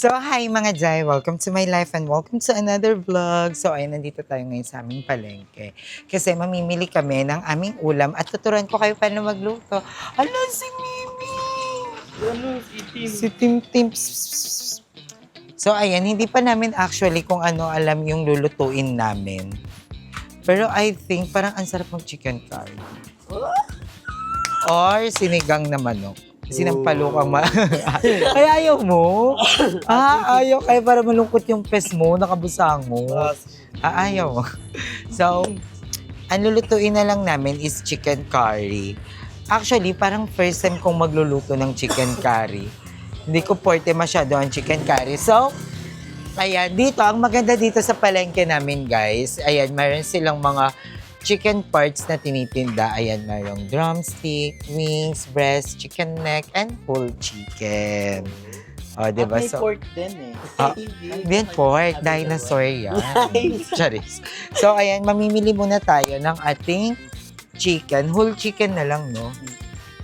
So, hi mga Jai! Welcome to my life and welcome to another vlog. So, ayun, nandito tayo ngayon sa aming palengke. Kasi mamimili kami ng aming ulam at tuturuan ko kayo paano magluto. Ala, si Mimi! Si Tim Tim. So, ayan, hindi pa namin actually kung ano alam yung lulutuin namin. Pero I think parang ang sarap ng chicken curry. Or sinigang na manok. Sinampalukang Ay, ayaw mo? Ayaw. Kaya para malungkot yung pes mo, nakabusang mo. Ayaw mo. So, ang lulutuin na lang namin is chicken curry. Actually, parang first time kong magluluto ng chicken curry. Hindi ko porte masyado ang chicken curry. So, ayan, dito, ang maganda dito sa palengke namin, guys, ayan, mayroon silang mga chicken parts na tinitinda. Ayan, mayroong drumstick, wings, breast, chicken neck, and whole chicken. O, diba? At may pork din eh. Din pork, dinosaur yan. Charis. So, ayan, mamimili muna tayo ng ating chicken. Whole chicken na lang, no?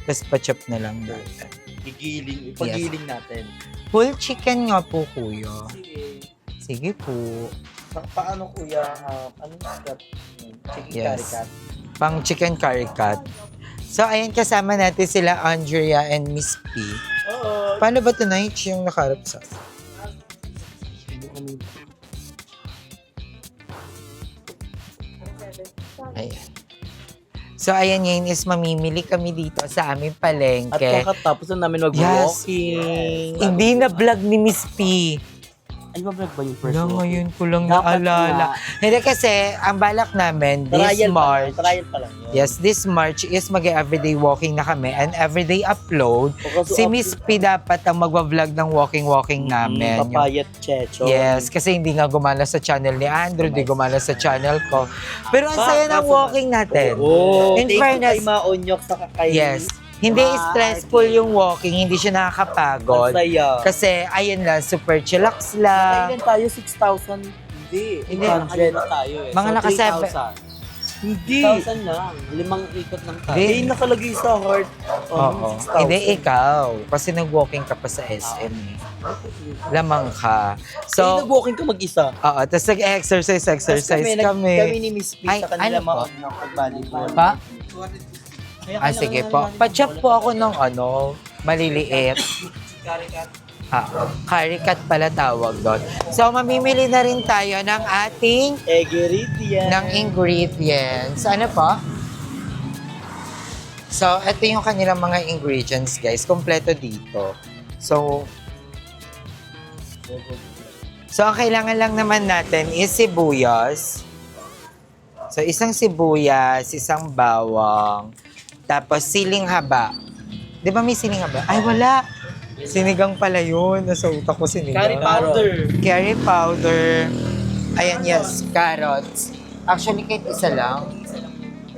Tapos pa-chop na lang natin. Ipagiling natin. Whole chicken nga po, kuya. Sige po. Paano kuya, ano cut? Chicken curry cut? Pang chicken curry cut. So, ayan, kasama natin sila Andrea and Miss P. Oo. Paano ba tonight yung nakarap sa? Ayan. So, ayan ngayon is mamimili kami dito sa aming At palengke. kakatapos na namin mag-walking. Hindi na vlog ni Miss P. Ano ba vlog ba yung first Wala, walking? ngayon ko lang Dapat naalala. Hindi kasi, ang balak namin this March. Trial pa lang yun. Yes, this March is mag-everyday walking na kami and everyday upload. Si Miss P dapat ang magwa-vlog ng walking namin. Yung- Papayat Checho. Yes, kasi hindi nga gumana sa channel ni Andrew, hindi gumana sa channel ko. Pero ang saya ng walking natin. Oo. In Thank fairness- you kay Maonyok sa kakay. Yes. Hindi stressful yung walking, hindi siya nakakapagod. Ang saya. Kasi ayun lang, super chillax lang. Kailan tayo? 6,000? Hindi. Hindi. 800 tayo eh. Mga So, naka 3,000. Hindi. 6,000 lang. 5 ikot lang tayo. Hindi. Hindi nakalagay sa heart. Oo. 6,000. Hindi ikaw. Kasi nag-walking ka pa sa SM. Lamang ka. So, So, nag-walking ka mag-isa. oo. Tapos nag-exercise kami. Kami ni Miss P Ay, sa kanila ano po? ng pag-volleyball. Pa? Sige po. Pa-chop po ako ng maliliit. Curry cut pala tawag doon. So, mamimili na rin tayo ng ating Egeridian. ingredients. Ano po? So, ito yung kanilang mga ingredients, guys. Kompleto dito. So, ang kailangan lang naman natin is sibuyas. So, isang sibuyas, isang bawang, tapos siling haba. Di ba may siling haba? Ay, wala. Sinigang pala yun. Nasa utak ko sinigang. Curry powder. Curry powder. Ayan, yes. Carrots. Actually, kahit isa lang.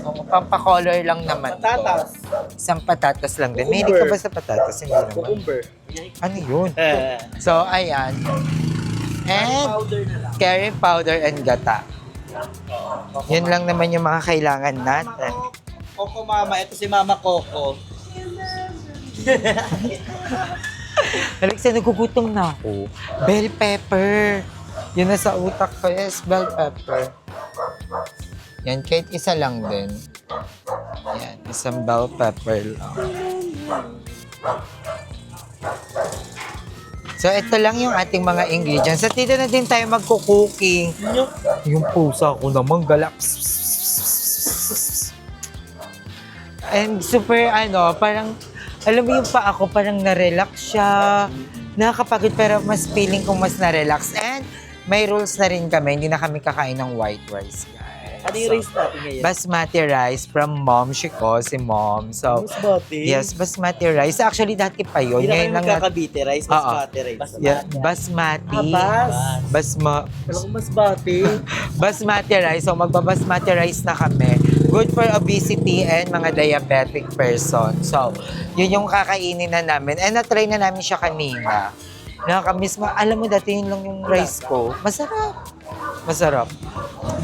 Pampakolor lang naman. Patatas. Isang patatas lang din. Mahilig ka ba sa patatas? Hindi naman. Cucumber. Ano yun? So, ayan. And Powder na lang. curry powder and gata. Yun lang naman yung mga kailangan natin. Coco Mama. Ito si Mama Coco. Alexa, nagugutom na ako. Bell pepper. Yun na sa utak ko. Yes, bell pepper. Yan, kahit isa lang din. Yan, isang bell pepper lang. So, ito lang yung ating mga ingredients. At dito na din tayo magko-cooking. Yung pusa ko naman galak. And super parang, alam mo yung pa ako, parang na-relax siya. Nakakapagod pero mas feeling kong mas na-relax. And may rules na rin kami, hindi na kami kakain ng white rice, guys. Ano yung rice natin ngayon? Basmati rice from Mom Shiko, si Mom. So, Basmati? yes, basmati rice. Actually, dati pa yun. Hindi na Ngayon kami lang magkakabite. Rice, basmati rice. Yeah, basmati. Basmati. Basmati rice. So, magbabasmati rice na kami. Good for obesity and mga diabetic person. So, yun yung kakainin na namin. And na-try na namin siya kanina. Nakakamiss mo. Alam mo, dati yun lang yung rice ko. Masarap. Masarap.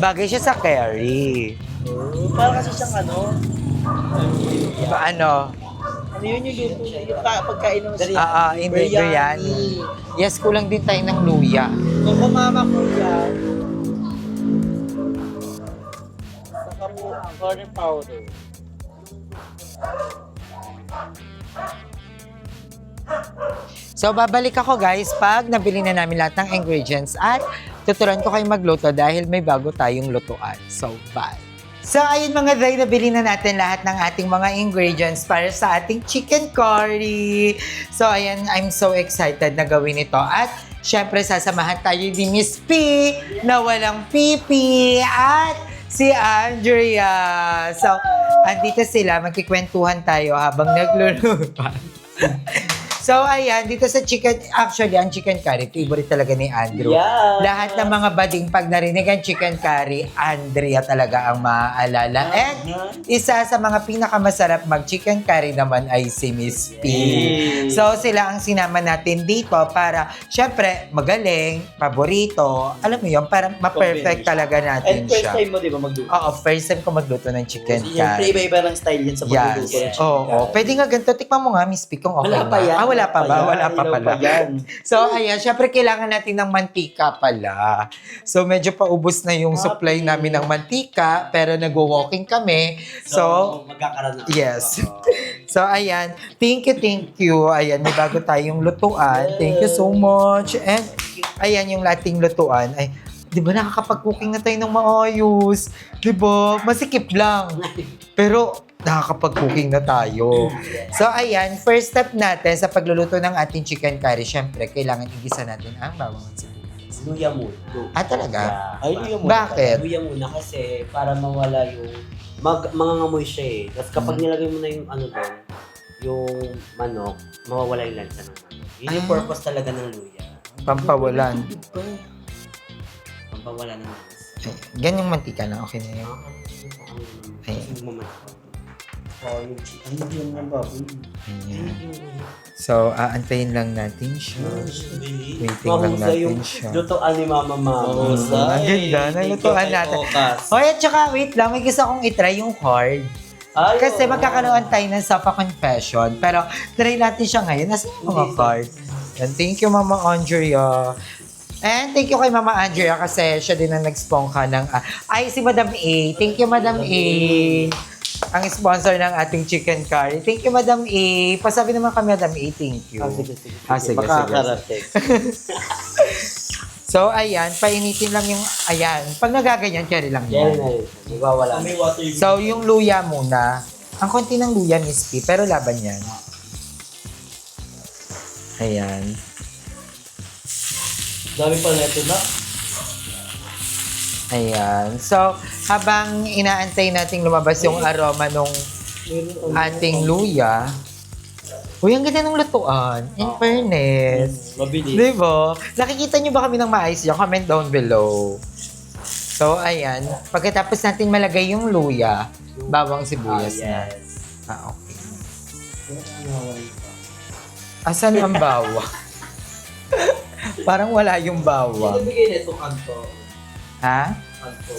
Bagay siya sa curry. Para kasi siyang Diba, ano Yun yung luto. Yung pagkain ng Hindi, biryani. Yes, kulang din tayo ng luya. Kung kumama kuya, saka po curry powder. So, babalik ako guys pag nabili na namin lahat ng ingredients at tuturuan ko kayo magluto dahil may bago tayong lutuan. So, bye! So, ayun mga day, nabili na natin lahat ng ating mga ingredients para sa ating chicken curry. So, ayan, I'm so excited na gawin ito. At, syempre, sasamahan tayo ni Miss P na walang pipi at si Andrea. So, andito sila, magkikwentuhan tayo habang nagluluto. So, ayan, dito sa chicken, actually, ang chicken curry, favorite talaga ni Andrew. Yeah. Lahat ng mga bading, pag narinig ang chicken curry, Andrea talaga ang maaalala. And isa sa mga pinakamasarap mag-chicken curry naman ay si Miss P. So, sila ang sinama natin dito para, syempre, magaling, paborito, alam mo yun, para ma-perfect talaga natin And first siya. time mo, di ba, magluto? Oo, first time ko magluto ng chicken Siyempre, curry. iba-iba ng style yan sa pagluluto ng Yes. chicken Oo. curry. Pwede nga ganito. Tikman mo nga, Miss P, kung okay Wala pa na. yan. Wala pa ba? Wala pa Ilaw pala. yan. So, ayan, syempre kailangan natin ng mantika pala. So, medyo paubos na yung supply namin ng mantika, pero nag-walking kami. So, magkakaroon na. yes. So, ayan. Thank you. Ayan, may bago tayong lutuan. Thank you so much. And, ayan, yung lating lutuan. Ay, di ba nakakapag-cooking na tayo ng maayos? Di ba? Masikip lang. Pero, nakakapag-cooking na tayo. So, ayan, first step natin sa pagluluto ng ating chicken curry, syempre, kailangan igisa natin ang bawang at sibuyas. Luya muna. Talaga? Ay, yung muna. Bakit? Luya muna kasi para mawala yung mangangamoy siya eh. Tapos kapag nilagay mo na yung ano doon, yung manok, mawawala yung lansa ng manok. Yun yung purpose talaga ng luya. Pampawalan. Pampawala ng lansa. Ganyang mantika lang, okay na yun. Ayan. Oh, yung chicken. Hindi yung mga baboy. Ayan. So, aantayin lang natin siya. Waiting lang natin siya. Lutoan ni Mama Mama. Ang ganda, nalutuan natin. Hoy, at saka wait lang, may gusto akong itry yung hard. Kasi magkakaroon tayo ng Safa Confession. Pero try natin siya ngayon. Nasa yung mga card. And thank you, Mama Andrea. And thank you kay Mama Andrea kasi siya din ang nag-spongka ng... ay, si Madam A. Thank you, Madam A. Ang sponsor ng ating chicken curry. Thank you, Madam A. Pasabi naman kami, Madam A. Thank you. Sige. Makakarating. So, ayan. Painitin lang yung... Ayan. Pag nagaganyan, carry lang Yan yan. na yun. Nagwawala. May water yung... So, yung luya muna. Ang konti ng luya, Miss P, pero laban yan. Ayan. Dami pa neto na. Ayan. So, habang inaantay nating lumabas yung aroma nung ating luya, uy, ang ganda ng lutuan. In fairness. Mabilis. Di ba? Nakikita nyo ba kami ng maayos dyan? Comment down below. So, ayan. Pagkatapos natin malagay yung luya, bawang sibuyas na. Yes. Okay. Asan ang bawang? Parang wala yung bawang. bigay nito kanto? Ha? Kanto.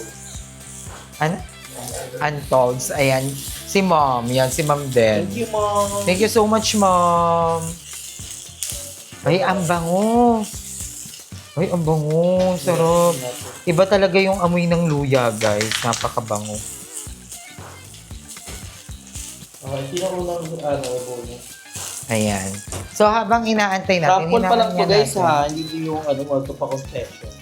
Ano? Untold. Ayan. Si Mom. Yan, si Mom din. Thank you, Mom. Thank you so much, Mom. Ay, ang bango. Ay, ang bango. Sarap. Iba talaga yung amoy ng luya, guys. Napakabango. Okay, sino unang bonus? Ayan. So, habang inaantay natin, Sample pa lang to hinahangyan guys natin. ha, hindi yung multo pa confession.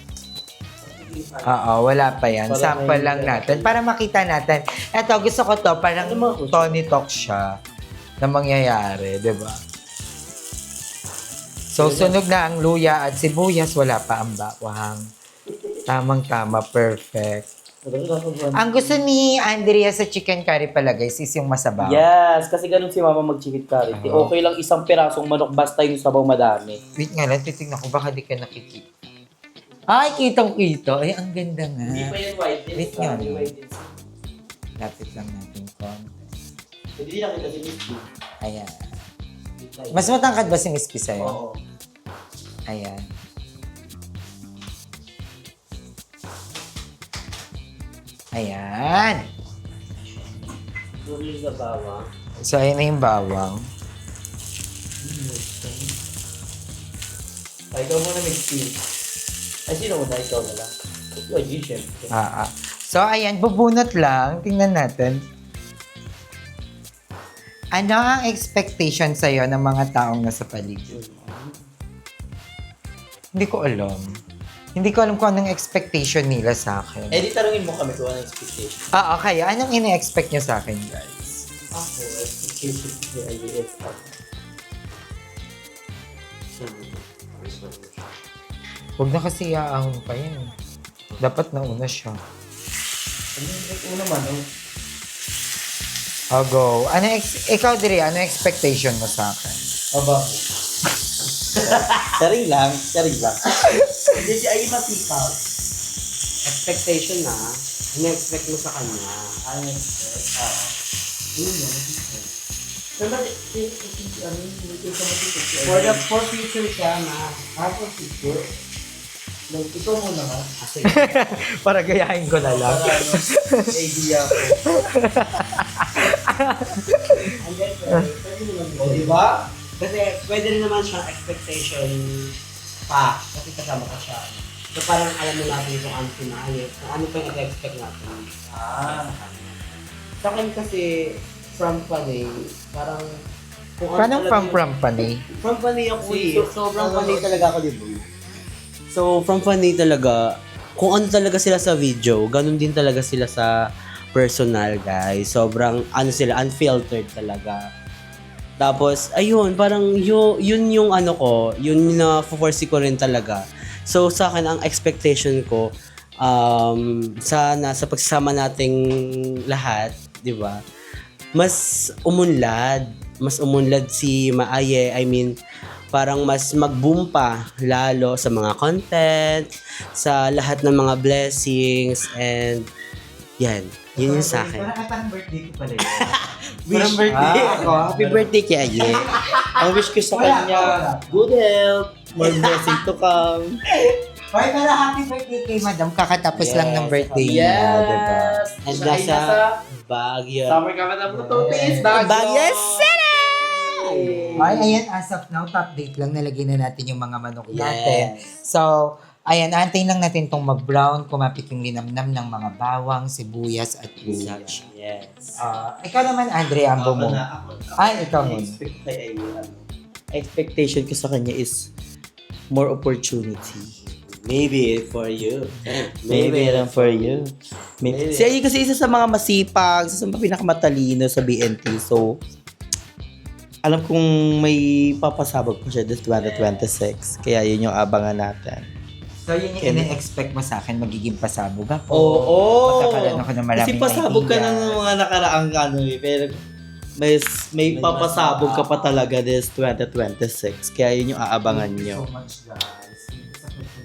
Oo, wala pa yan. Para Sample may- lang natin. Para makita natin. Eto, gusto ko to. Parang Tony Talk siya na mangyayari, di ba? So, sunog na ang luya at sibuyas. Wala pa ang bawang. Tamang-tama. Perfect. Ang gusto ni Andrea sa chicken curry pala, guys, is yung masabaw. Yes, kasi ganun si Mama mag-chicken curry. Oo. Okay lang isang pirasong manok basta yung sabaw madami. Wait nga lang, titignan ko. Baka di ka nakikita. Ay, kitang-kita. Ay, ang ganda nga. yan white Wait nga, no? Lapit lang natin konti. Hindi nakita si Miss B. Ayan. Mas matangkad ba si Miss P sa'yo? Oo. Ayan. Ayan. Tuloy sa bawang. So, ayun na yung bawang. Ay, ikaw muna mag-steam. Ay, sino una? Ikaw na lang. Ikaw, G, syempre. So, ayan, bubunot lang. Tingnan natin. Ano ang expectation sa'yo ng mga taong nasa paligid? Hindi ko alam. Hindi ko alam kung anong expectation nila sa akin. Eh, di tanungin mo kami kung anong expectation. Okay. Anong ini-expect nyo sa akin, guys? Ako, expectation ko ay is Huwag na kasi iaahon pa yan. Dapat nauna siya. ano yung una man, oh? Go. Ikaw, Diri, ano expectation mo sa akin? Aba mo. Sharing lang. Hindi si Ay matipaw. Expectation na, ina-expect mo sa kanya. Ano yung expect? Yun yun. Pero ba't hindi ka matipid? For future siya na. For future? Ikaw muna ha. Sige. Para gayahin ko na lang. Para ano, idea ko. And then, pwede naman O, diba? Kasi pwede rin naman siyang expectation pa. Kasi kasama ka siya. So parang alam mo natin kung ano pinayos. Kung ano pa yung expect natin. Sa akin kasi, from panay, parang... kung ano Paano talaga from Pani? From funny ako Si- eh. Sobrang funny talaga ako, di ba? So, from funny talaga, kung ano talaga sila sa video, ganun din talaga sila sa personal, guys. Sobrang, ano sila, unfiltered talaga. Tapos, ayun, parang yun yung ano ko, yun yung na-force ko rin talaga. So, sa akin, ang expectation ko, sana sa pagsasama nating lahat, di ba? Mas umunlad si Maaye. I mean, parang mas mag-boom pa lalo sa mga content, sa lahat ng mga blessings, and yun yung sa akin. Parang birthday ko pala yun. Parang birthday. Ako, happy birthday kay Aye. Ang wish ko sa kanya, good health, more blessing to come. Hoy, pero happy birthday kay Madam. Kakatapos lang ng birthday niya, diba? And Siya ay nasa Baguio. Summer ka ba na Philippines? Baguio City! Ay, ayan, as of now, top date lang. Nalagay na natin yung mga manok natin. Yes. So, ayan, antayin lang natin tong mag-brown, kumapit yung linamnam ng mga bawang, sibuyas, at such. Yes. Ikaw naman, Andre, ambo mo. Ikaw mo. Expectation ko sa kanya is more opportunity. Maybe for you. Maybe lang for you. Maybe. Si Ayi kasi isa sa mga masipag, isa sa mga pinakamatalino sa BNT. So, alam kong may papasabog pa siya this 2026. Kaya yun yung abangan natin. So, yun yung ine-expect mo sa akin, magiging pasabog ako. Oo! Magkakaroon ako ng maraming Kasi pasabog ka na kaibigan. ng mga nakaraang ano eh. Pero may papasabog ka pa talaga this 2026. Kaya yun yung aabangan nyo. So much, guys.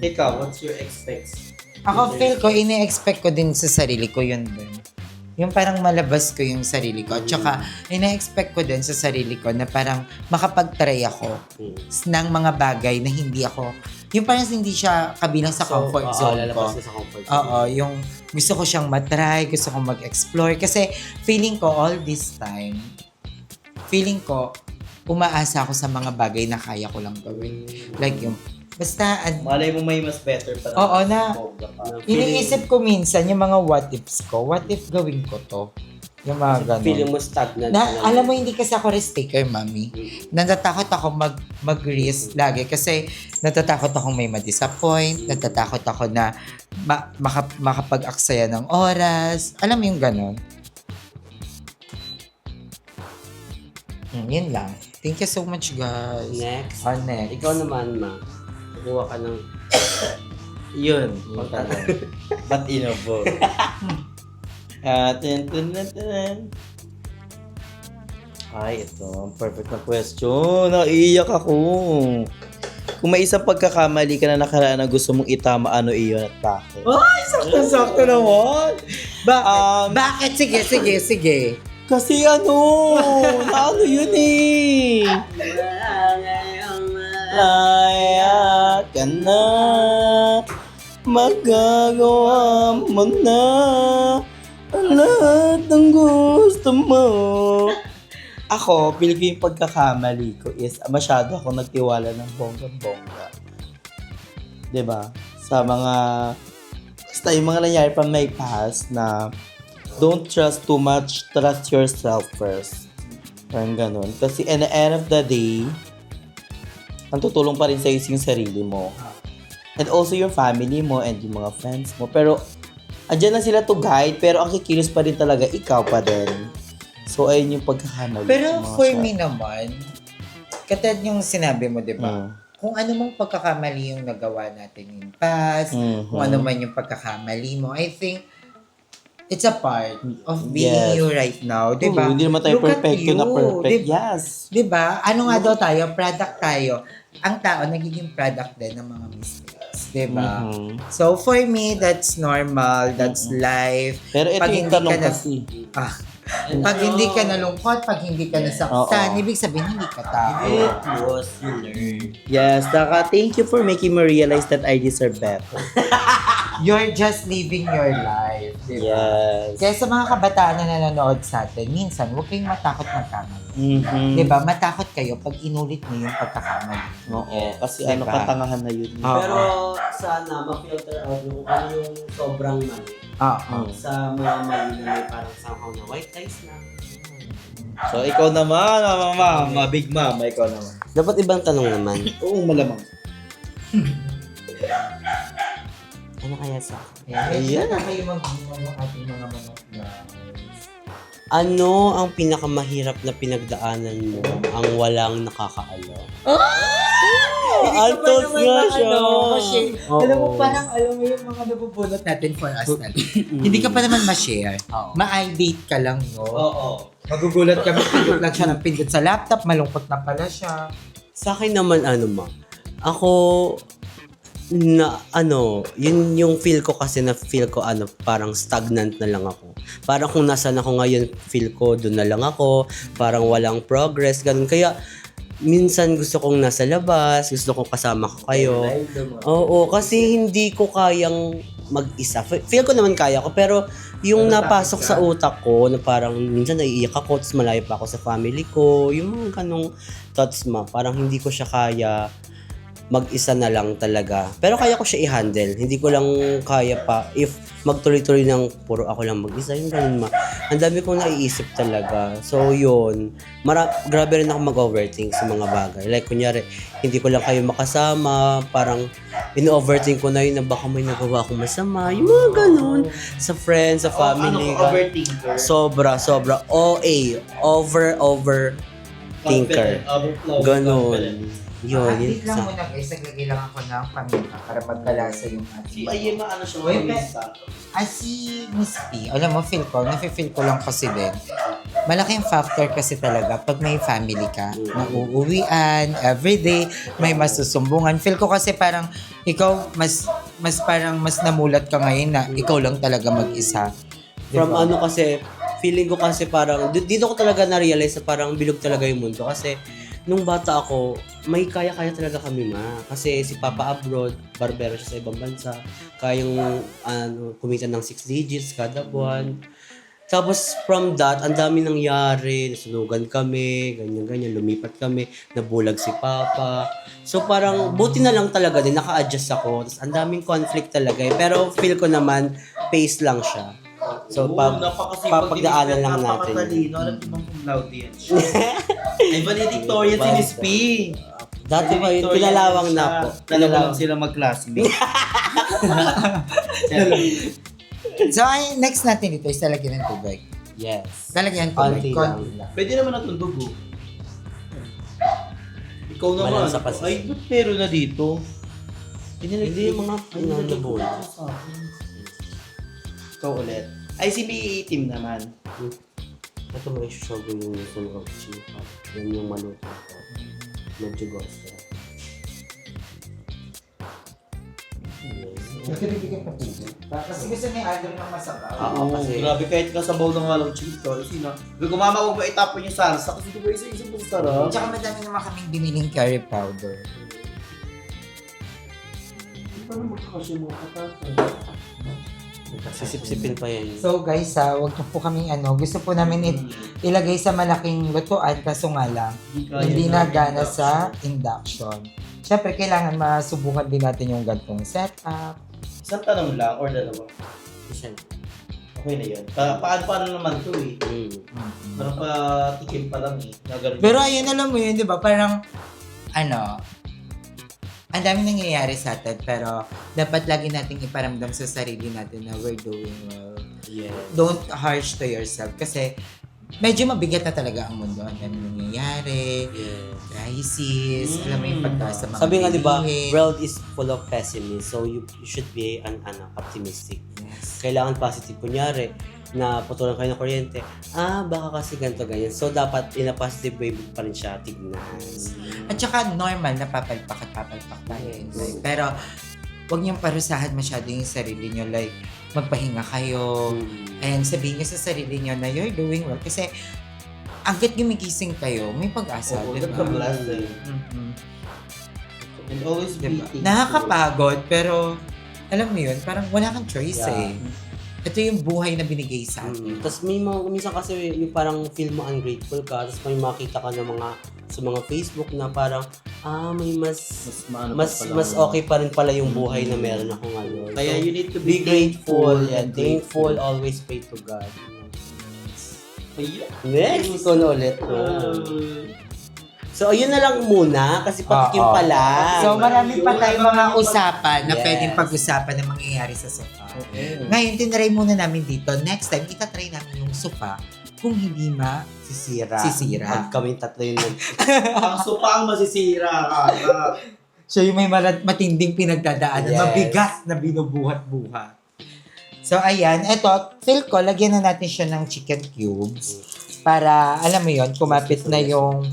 Ikaw, what's your expects? Ako feel ko, ine-expect ko din sa sarili ko yun din. Yung parang malabas ko yung sarili ko. At saka, ine-expect ko din sa sarili ko na parang makapag-try ako ng mga bagay na hindi ako, yung parang hindi siya kabilang sa comfort zone ko. Lalabas na sa comfort zone. Oo, yung gusto ko siyang matry, gusto ko mag-explore. Kasi feeling ko all this time, umaasa ako sa mga bagay na kaya ko lang gawin. Like yung, basta, Malay mo may mas better pa. Oo, na- Bongga pa. iniisip ko minsan yung mga what ifs ko. What if gawin ko to? Yung mga ganun. Feeling mo stagnant. Na, ka lang. alam mo, hindi kasi ako risk taker, mami. Natatakot ako mag-risk lagi kasi natatakot akong may ma-disappoint, natatakot ako na makapag-aksaya ng oras. Alam mo yung ganun? Yun lang. Thank you so much, guys. Next. Next. Ikaw naman, ma. Kukuha ka ng... Yun. Ba't inabo? Ay, ito. Perfect na question. Naiiyak ako. Kung may isang pagkakamali ka na nakaraan na gusto mong itama, ano iyon at bakit? Ay, sakto naman. Bakit? Sige. Kasi ano yun eh. Laya ka na, magagawa mo na ang lahat ng gusto mo. Ako, pili ko yung pagkakamali ko is masyado ako nagtiwala ng bonggang-bongga. 'Di ba? Sa mga basta yung mga nangyari from my past na don't trust too much, trust yourself first. Parang ganun. Kasi at the end of the day, ang tutulong pa rin sa'yo is yung sarili mo. And also yung family mo and yung mga friends mo. Pero, andyan na sila to guide, pero ang kikilos pa rin talaga, ikaw pa din. So, ayun yung pagkakamali. Pero mga for siya. me naman, katad yung sinabi mo, di ba? Kung ano mong pagkakamali yung nagawa natin in past, kung ano man yung pagkakamali mo, I think it's a part of being Yes. you right now, di ba? Hindi naman tayo Look at perfecto na you, perfect. di- Yes. Di ba? Ano nga daw tayo? Product tayo. Ang tao, nagiging product din ng mga mistakes. Di ba? So, for me, that's normal. That's life. Pero ito Pag yung hindi tanong ka na- kasi. Pag hindi ka nalungkot, pag hindi ka nasaktan, Oo. ibig sabihin, hindi ka tao. was you learn. Yes, thank you for making me realize that I deserve better. You're just living your life. Di ba? Yes. Kaya sa mga kabataan na nanonood sa atin, minsan, huwag kayong matakot magkamali. Mhm. Di ba? Matakot kayo pag inulit niyo yung pagkakamali. Oo, kasi Diba? ano, katangahan na yun. Oo. Pero sana ma-filter out yung kung ano yung sobrang mali. Oo. Sa mga mali na may parang somehow na white lies na. So, ikaw naman, mama, big mama, ikaw naman. Dapat ibang tanong naman. Oo, malamang. Ano kaya sa akin? Ayan. Na kayo mag-iwan ng ating mga manok guys. Ano ang pinakamahirap na pinagdaanan mo ang walang nakakaalam? Antos nga siya. Oo. Alam mo, parang alam mo yung mga nabubunot natin for us natin. Hindi ka pa naman ma-share. Oo. Ma-i-date ka lang, no? Oo. Magugulat ka, pindot lang siya ng pindot sa laptop, malungkot na pala siya. Sa akin naman ako na yun yung feel ko kasi na feel ko parang stagnant na lang ako. Parang kung nasaan ako ngayon, feel ko doon na lang ako, parang walang progress, ganun. Kaya minsan gusto kong nasa labas, gusto kong kasama ko kayo. Oo, kasi hindi ko kayang mag-isa. Feel ko naman kaya ko, pero yung napasok sa utak ko na parang minsan naiiyak ako, tapos malayo pa ako sa family ko, yung mga ganong thoughts parang hindi ko siya kaya mag-isa na lang talaga. Pero kaya ko siya i-handle. Hindi ko lang kaya pa if magtuloy-tuloy ng puro ako lang mag-isa. Yung ganun Ang dami kong naiisip talaga. So yun, grabe rin ako mag-overthink sa mga bagay. Like kunyari, hindi ko lang kayo makasama. Parang in-overthink ko na yun na baka may nagawa akong masama. Yung mga ganun. Sa friends, sa family. overthinker? Sobra. OA. Over thinker. Ganun. Yun, Update lang sa muna guys, naglagay lang ako ng paminta para magkalasa yung Si ating. Ayema, ano siya, Wait, mamista. Si Miss P, alam mo, nafe-feel ko lang kasi din. Malaking factor kasi talaga pag may family ka, na uuwian, everyday, may masusumbungan. Feel ko kasi parang ikaw, mas namulat ka ngayon na ikaw lang talaga mag-isa. From Diba? kasi, feeling ko kasi parang, dito ko talaga na-realize na parang bilog talaga yung mundo. Kasi, nung bata ako, may kaya-kaya talaga kami Kasi si Papa abroad, barbero siya sa ibang bansa. Kayang kumita ng 6 digits kada buwan. Tapos from that, ang dami nangyari. Nasunugan kami, ganyan-ganyan. Lumipat kami, nabulag si Papa. So parang, buti na lang talaga din, naka-adjust ako. Tapos ang daming conflict talaga Pero feel ko naman, pace lang siya. So, papagdaanan lang natin. Napakatalino, alam mo bang cum laude yan siya. Ay, valedictorian si Miss P. Dati pa yun, pinalawang na po. Dalawa lang sila mag-classmate. So, next natin dito is talagyan ng tubig. Yes. Talagyan ng Konti tubig. lang. Pwede naman natong dugo. Ikaw naman. Malansa kasi. Ay, ba't meron na dito? Hindi yung mga pinanabuhay. Ikaw ulit. Ay, si B18 naman. Ito may show ko yung sunog chipa. Yan yung maluto ko. Medyo gusto. Nagkibigyan pa tubig. Kasi gusto ni Aldo ng masabaw. Oo, kasi- Grabe, kahit kasabaw ng walang chito. Sino? Kung mama ko ba itapon yung salsa? Kasi diba isa-isa po sarap. Tsaka madami naman kaming biniling curry powder. Paano magkakasya mga katapos? Sisip-sipin pa yan. So guys, wag niyo po kaming gusto po namin ilagay sa malaking lutuan kaso nga lang, hindi na gana sa induction. Siyempre, kailangan masubukan din natin yung gantong setup. Isang tanong lang or dalawa. Isa. Okay na yun. Paano naman to eh. Parang patikim pa lang eh. Pero ayun, alam mo yun, di ba? Parang, ang dami nangyayari sa atin, pero dapat lagi nating iparamdam sa sarili natin na we're doing well. Yeah. Don't harsh to yourself kasi medyo mabigat na talaga ang mundo. Ang dami nangyayari, crisis, alam mo yung pagtaas sa mga Sabi nga, di ba, bilihin. world is full of pessimism. So, you should be optimistic. Yes. Kailangan positive. Kunyari, na putulan kayo ng kuryente, baka kasi ganito, ganyan. So, dapat in a positive way pa rin siya tignan. At saka normal na papalpak at papalpak tayo in life. Pero huwag niyong parusahan masyado yung sarili niyo. Like, magpahinga kayo. And sabihin niyo sa sarili niyo na you're doing well. Kasi agad gumigising kayo, may pag-asa. Oo, diba? that's a blessing. And always be Diba? thankful. Nakakapagod, pero alam mo yun, parang wala kang choice Yeah. eh. Ito yung buhay na binigay sa atin. Tapos may mga, minsan kasi yung parang feel mo ungrateful ka, tapos may makita ka ng sa mga Facebook na parang, may mas okay pa rin pala yung buhay na meron ako ngayon. Kaya So, you need to be grateful and and thankful, always pray to God. Ayun. Next ko na ulit. So, ayun na lang muna kasi patikim Oo. pala. So marami pa tayong mga usapan na Yes. pwedeng pag-usapan na mangyayari sa sofa. Okay. Ngayon, tinry muna namin dito. Next time, itatry namin yung sofa kung hindi Sisira. Sisira. Pag kami tatlo yun. Ang supang masisira ka. siya yung may matinding pinagdadaanan, Yes. mabigat na binubuhat-buhat. So ayan, eto, feel ko, lagyan na natin siya ng chicken cubes para, alam mo yon, kumapit na yung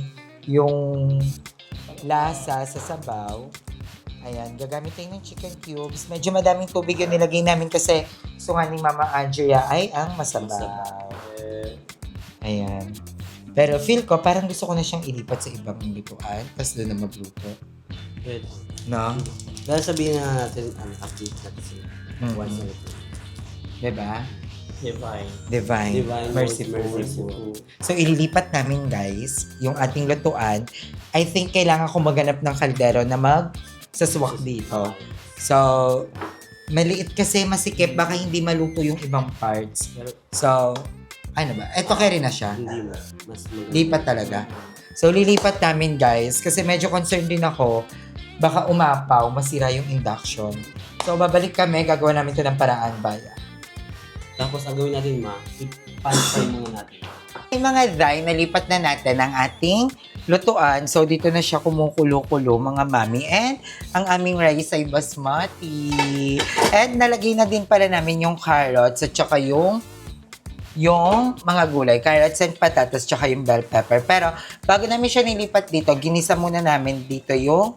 lasa sa sabaw. Ayan, gagamitin ng chicken cubes. Medyo madaming tubig yung nilagay namin kasi gusto nga ni Mama Andrea ay ang masabaw. Ayan. Pero feel ko, parang gusto ko na siyang ilipat sa ibang lutuan, tapos doon na magluto. Good. No? Dahil sabihin na natin, update natin sila. Once na ito. Diba? Divine. Divine. Divine, Merciful. merciful. So, ililipat namin, guys, yung ating lutuan. I think kailangan ko maganap ng kaldero na magsaswak dito. So, maliit kasi masikip, baka hindi maluto yung ibang parts. So, ano ba? Eto carry na siya. Hindi mo. Mas maganda. Lipat talaga. So, lilipat namin, guys, kasi medyo concerned din ako, baka umapaw, masira yung induction. So, babalik kami, gagawa namin ito ng paraan, baya. Tapos, ang gawin natin, pan-fry muna natin. Yung mga dry, nalipat na natin ang ating lutuan. So, dito na siya kumukulo-kulo, mga mami. And ang aming rice ay basmati. And nalagay na din pala namin yung carrots at saka yung mga gulay. Carrots and patatas, tsaka yung bell pepper. Pero, bago namin siya nilipat dito, ginisa muna namin dito yung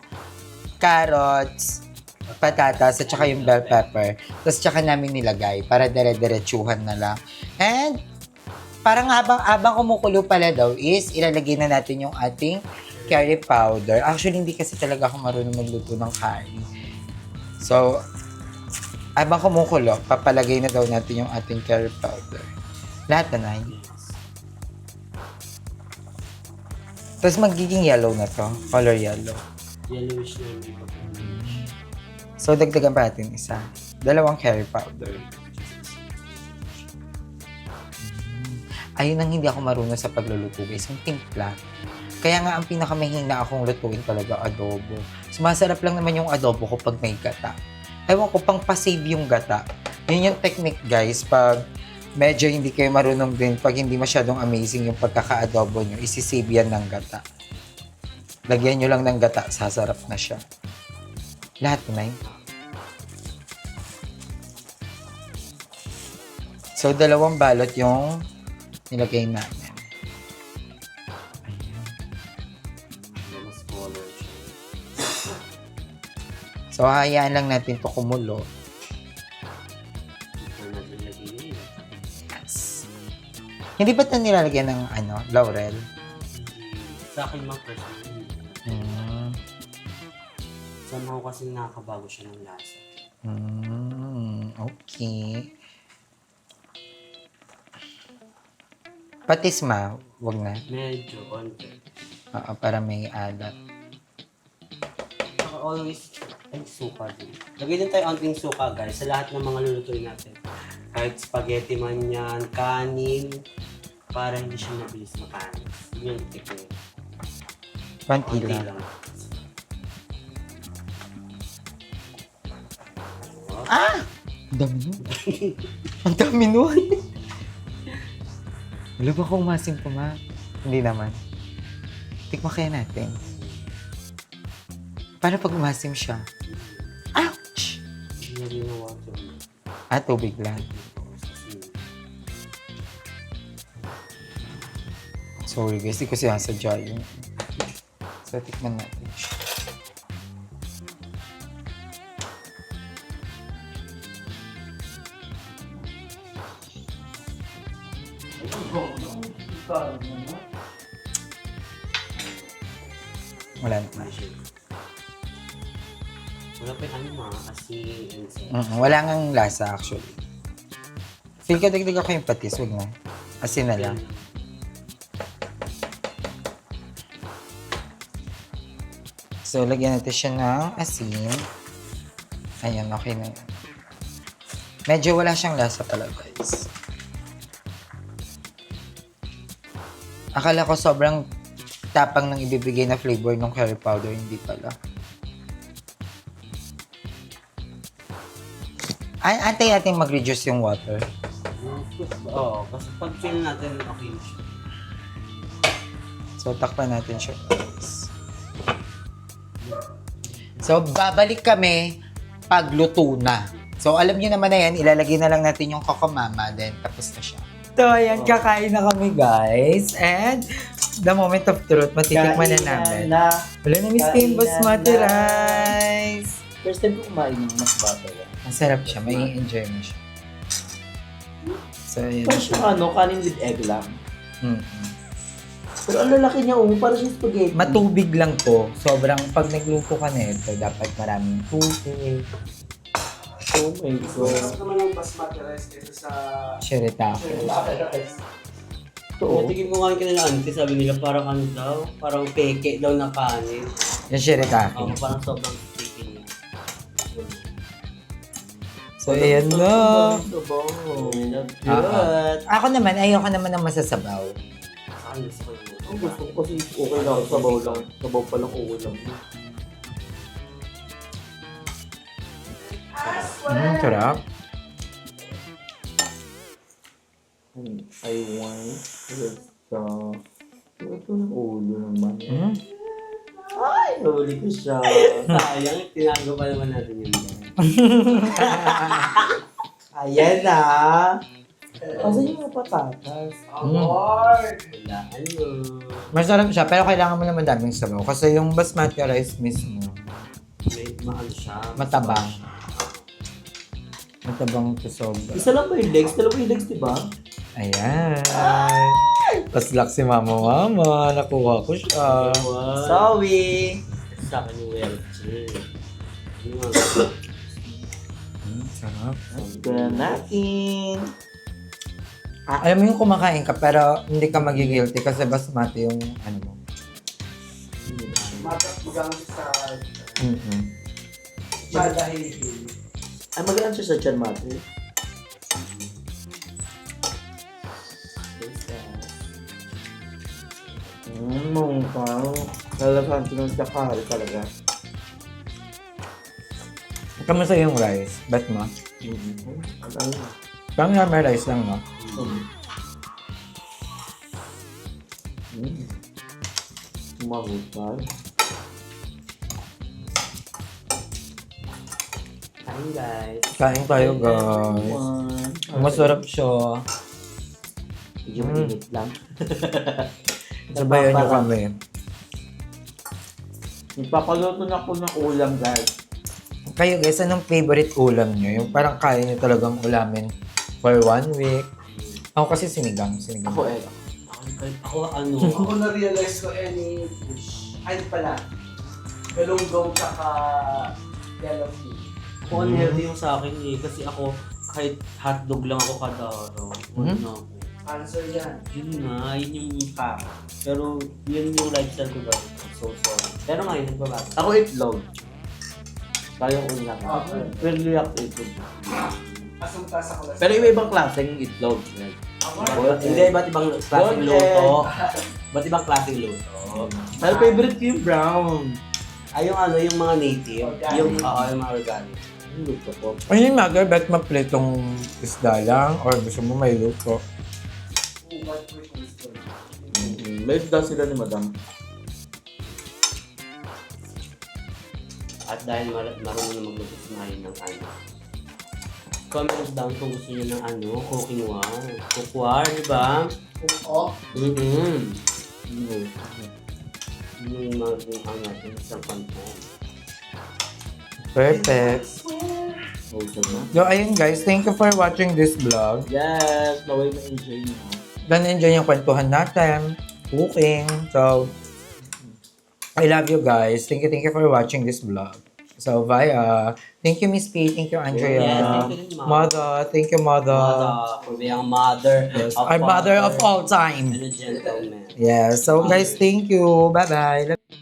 carrots, patatas, at saka yung bell pepper. Tapos tsaka namin nilagay para dire-diretsuhan na lang. And parang habang kumukulo pala daw is ilalagay na natin yung ating curry powder. Actually, hindi kasi talaga ako marunong magluto ng curry. So, habang kumukulo, papalagay na daw natin yung ating curry powder. Lahat na nai. Tapos magiging yellow na to. Color yellow. Yellowish na yung iba. So, dagdagan pa natin isa. 2 curry powder. Ayun ang hindi ako marunong sa pagluluto, guys. Yung timpla. Kaya nga, ang pinakamahina akong lutuin talaga, adobo. Sumasarap lang naman yung adobo ko pag may gata. Ewan ko, pang pasave yung gata. Yun yung technique, guys. Pag medyo hindi kayo marunong din, pag hindi masyadong amazing yung pagkaka-adobo nyo, isisave yan ng gata. Lagyan nyo lang ng gata, sasarap na siya. Lahat na yun. So, 2 balot yung nilagay namin. Ayan. Mas smaller siya. So, hayaan lang natin ito kumulo. Ito natin lagay yun. Yes. Hindi ba ito nilalagyan ng laurel? Sa akin mga personal. Somehow kasi nakakabago siya ng lasa. Okay. Patis ma, wag na. Medyo, konti. Oo, para may alat. Saka always, ay, suka din. Lagay din tayo anting suka, guys, sa lahat ng mga lulutuin natin. Kahit spaghetti man yan, kanin, para hindi siya mabilis makanin. Yun yung technique. Konti Konti lang. lang. Ang dami nun. Ang dami nun. Wala ba kung umasim pa ma? Hindi naman. Tikman kaya natin. Paano pag umasim siya? Ouch! Hindi na rin yung water. Tubig lang. Sorry guys, di ko sinasadya yun. So, tikman natin siya. Wala naman. Wala pa yung ano mga asin and salt. Wala ngang lasa actually. Feel ko dagdag ako yung patis, wag na. Asin na lang. So, lagyan natin siya ng asin. Ayan, okay na yan. Medyo wala siyang lasa pala, guys. Akala ko sobrang tapang ng ibibigay na flavor ng curry powder, hindi pala. Antay natin mag-reduce yung water. Oo, kasi pag feel natin, okay na siya. So, takpan natin siya, guys. So, babalik kami pag luto na. So, alam niyo naman na yan, ilalagay na lang natin yung kokomama, then tapos na siya. So, ayan, kakain na kami, guys. And, the moment of truth, matitikman na namin. Wala na miss ko yung basmati rice. First time ko kumain ng mas bata yan. Ang sarap siya, may enjoy mo siya. So, ayan Parang siya. siyang kanin with egg lang. Mm-mm. Pero ang lalaki niya, parang siyang spaghetti. Matubig lang to. Sobrang, pag nagluto ka na ito, dapat maraming tubig. Oh my God. Mas naman yung basmati rice kaysa sa Shirataki. Oo. Natigil ko nga yung kanila auntie, sabi nila parang ano daw, parang peke daw na kanin. Yung shirataki. Oo, parang sobrang sticky niya. So, ayan na. Good. Ako naman, ayoko naman ng masasabaw. Saan gusto ko yung Ang gusto ko kasi okay lang. Sabaw lang. Sabaw pa lang ulam. Sarap. I want the... Ito ng ulo naman. Ay, huli ko siya. sayang, tinago pa naman natin yun. Ayan na. Kasi yung mga patatas. award! Wala, ano. Masarap siya, pero kailangan mo naman daming sabaw. Kasi yung basmati rice mismo, May maano siya. matabang. Matabang to sobra. Isa lang ba yung legs? Dalawa yung legs, diba? Ayan. Paslak si mama. Nakuha ko siya. Sorry. Sa akin yung welcher. Sarap. Tignan natin. Alam mo yung kumakain ka, pero hindi ka magigilty kasi basmati yung ano mo. Magamit sa Mm-mm. Ay, magalang siya sa tiyan, mate. Mungkaw. Lalasan ko ng sakari talaga. Kamusta yung rice? Bet mo? Ano? Parang may rice lang, no? Mahusay. Kain guys. Kain tayo, guys. Masarap siya. Medyo mainit lang. Sabayan niyo kami. Ipapaluto na ko ng ulam, guys. Kayo guys, anong favorite ulam niyo? Yung parang kaya niyo talagang ulamin for 1 week. Ako kasi sinigang. Ako Ako ano. Ako na-realize ko any fish. Ay, pala. Galunggong tsaka yellow fish. Ako unhealthy yung sa akin eh. Kasi ako, kahit hotdog lang ako kada araw. Mhm. Ano ako. Answer yan. Yun nga, yun yung pa. Pero yun yung lifestyle ko daw. So sorry. Pero ngayon, nagbabago. Ako itlog. Tayo ko lang. Really ako itlog. Asunta sa kolesterol. Pero iba-ibang klaseng itlog. Hindi, iba't ibang klaseng luto. Iba't ibang klaseng luto. Pero favorite ko yung brown. Ay, yung ano, yung mga native. Organic. Yung mga organic. Yung luto ko. Ayun, Maga, ba't mapletong isda lang? Or gusto mo may luto? May isda sila ni Madam. At dahil marunong na magluto si Marin ng ano. Comment down kung gusto niyo ng ano, cooking war. Cook war, di ba? Oh, Yung mga ang natin sa content. Perfect. Okay na. So, ayun guys, thank you for watching this vlog. Yes! Naway na-enjoy mo. Dan enjoy yung kwentuhan natin, cooking. So, I love you guys. Thank you for watching this vlog. So, bye. Thank you, Miss P. Thank you, Andrea. Yeah, thank you, Mom. Mother. Thank you, Mother. Mother, for being a mother. Yes, a our mother of father, all time. and a gentleman. Yeah. So, guys, thank you. Bye-bye.